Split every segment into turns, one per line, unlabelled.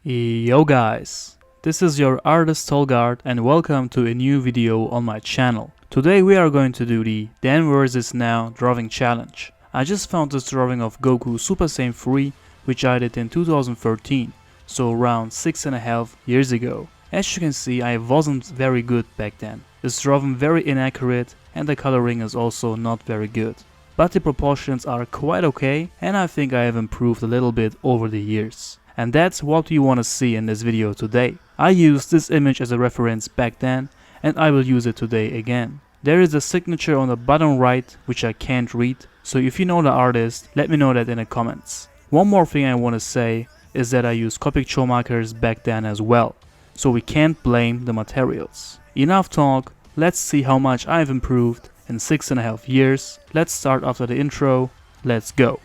Yo guys, this is your artist Tolg and welcome to a new video on my channel. Today we are going to do the Then vs Now drawing challenge. I just found this drawing of Goku SSj3 which I did in 2013, so around 6.5 years ago. As you can see, I wasn't very good back then. This drawing very inaccurate and the coloring is also not very good. But the proportions are quite okay and I think I have improved a little bit over the years. And that's what you want to see in this video today. I used this image as a reference back then and I will use it today again. There is a signature on the bottom right which I can't read, so if you know the artist, let me know that in the comments. One more thing I want to say is that I used Copic show markers back then as well, so we can't blame the materials. Enough talk, let's see how much I've improved in 6.5 years. Let's start after the intro, let's go.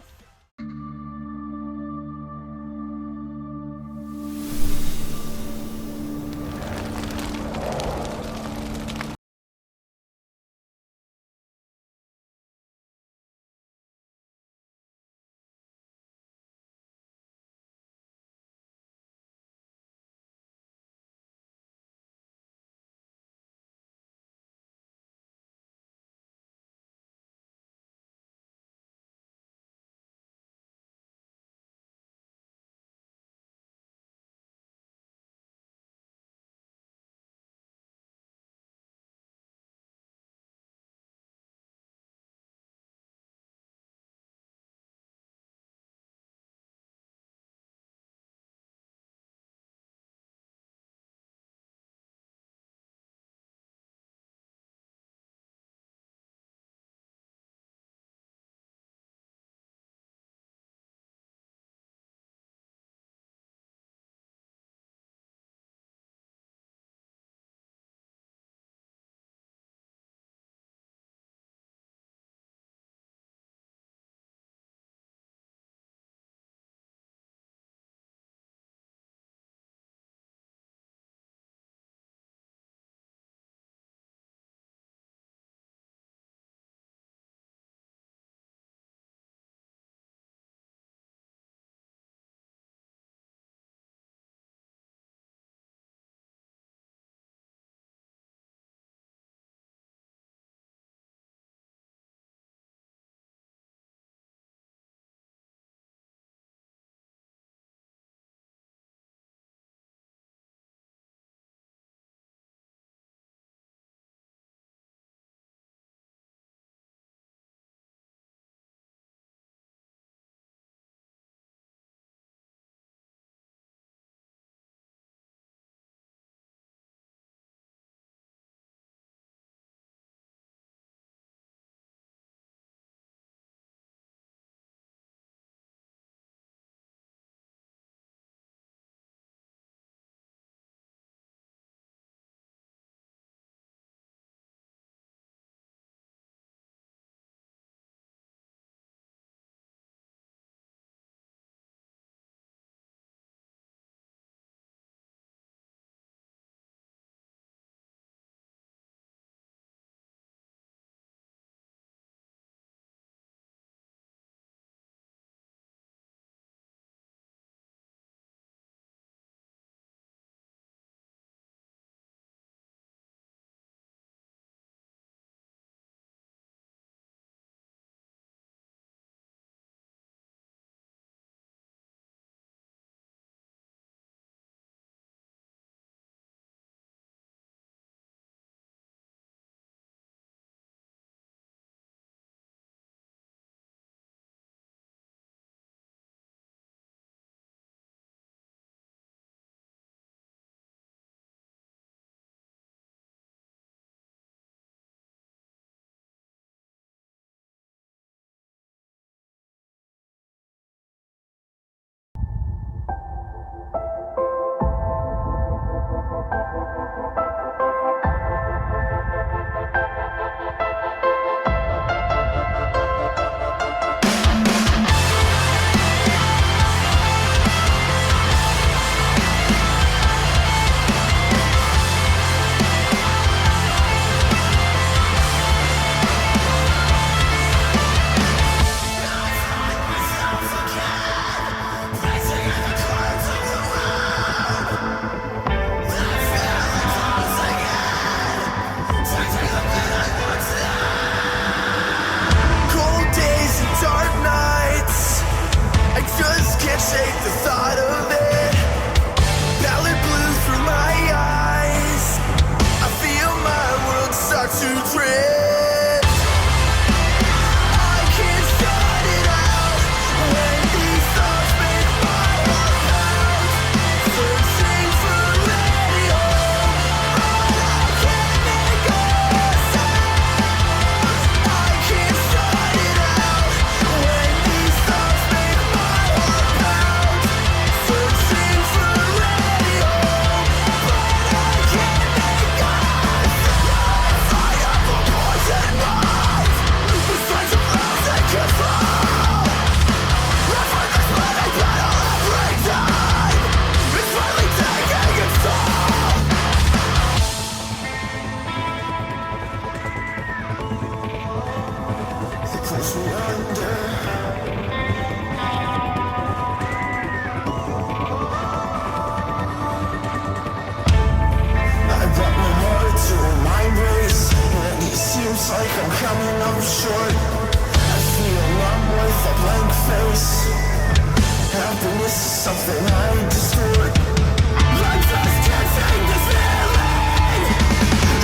Something I destroyed. I just can't take this feeling.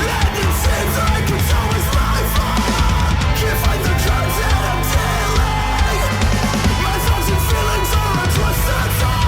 And it seems like it's always my fault. Can't find the cards that I'm dealing. My thoughts and feelings are a twisted thought.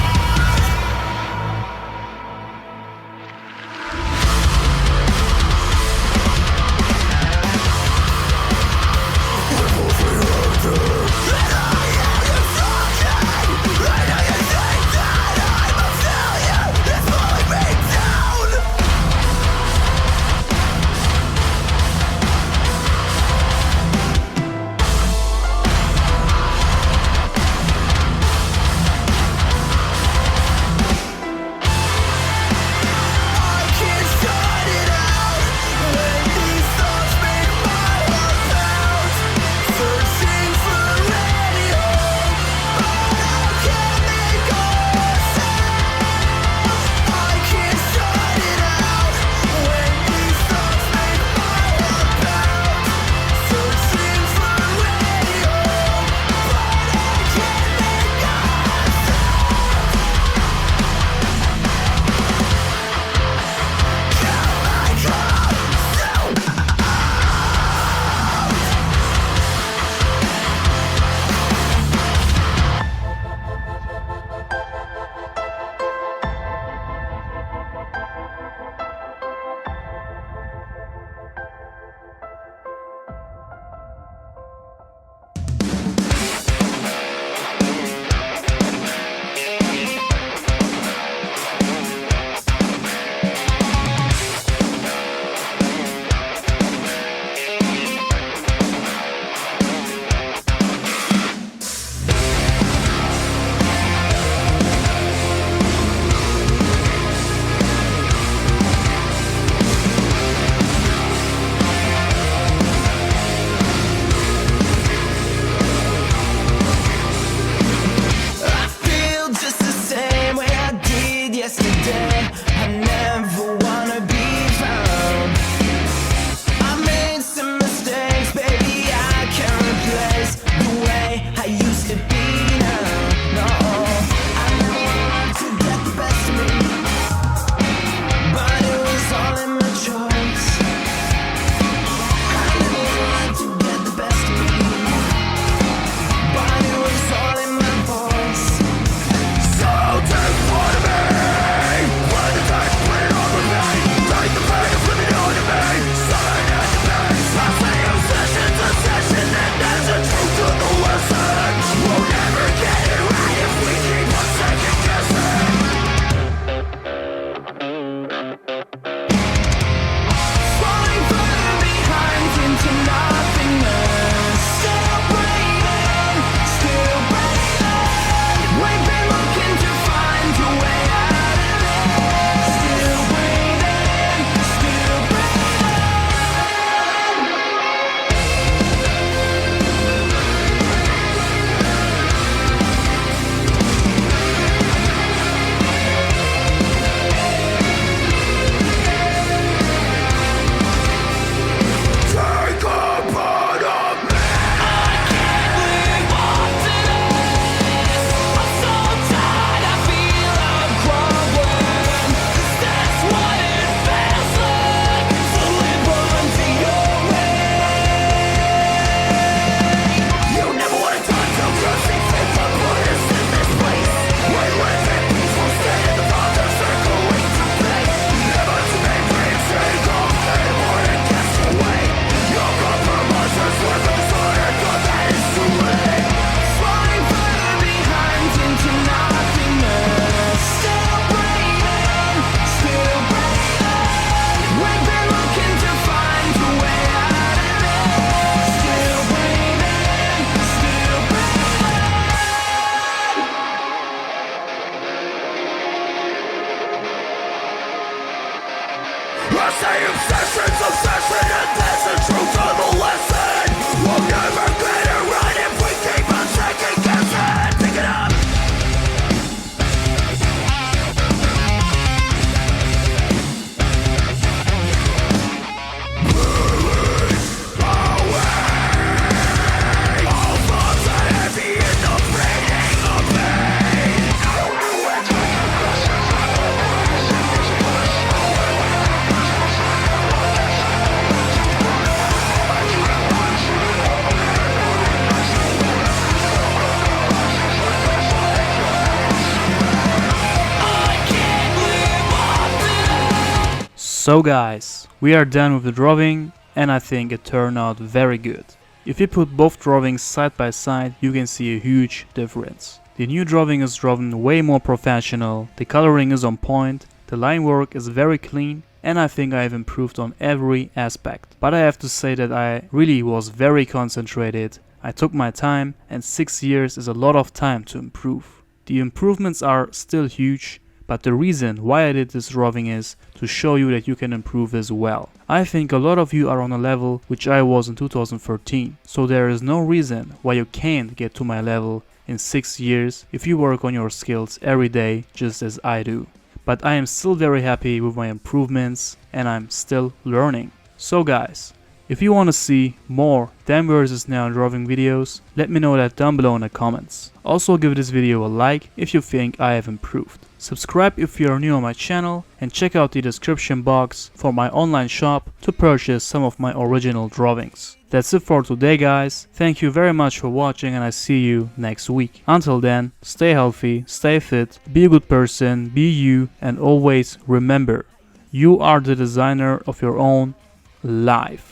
So guys, we are done with the drawing and I think it turned out very good. If you put both drawings side by side, you can see a huge difference. The new drawing is drawn way more professional, the coloring is on point, the line work is very clean, and I think I have improved on every aspect. But I have to say that I really was very concentrated, I took my time, and 6 years is a lot of time to improve. The improvements are still huge, but the reason why I did this drawing is to show you that you can improve as well. I think a lot of you are on a level which I was in 2013, so there is no reason why you can't get to my level in 6 years if you work on your skills every day just as I do. But I am still very happy with my improvements and I'm still learning. So guys, if you want to see more Then vs Now drawing videos, let me know that down below in the comments. Also give this video a like if you think I have improved. Subscribe if you are new on my channel and check out the description box for my online shop to purchase some of my original drawings. That's it for today guys, thank you very much for watching and I see you next week. Until then, stay healthy, stay fit, be a good person, be you, and always remember, you are the designer of your own life.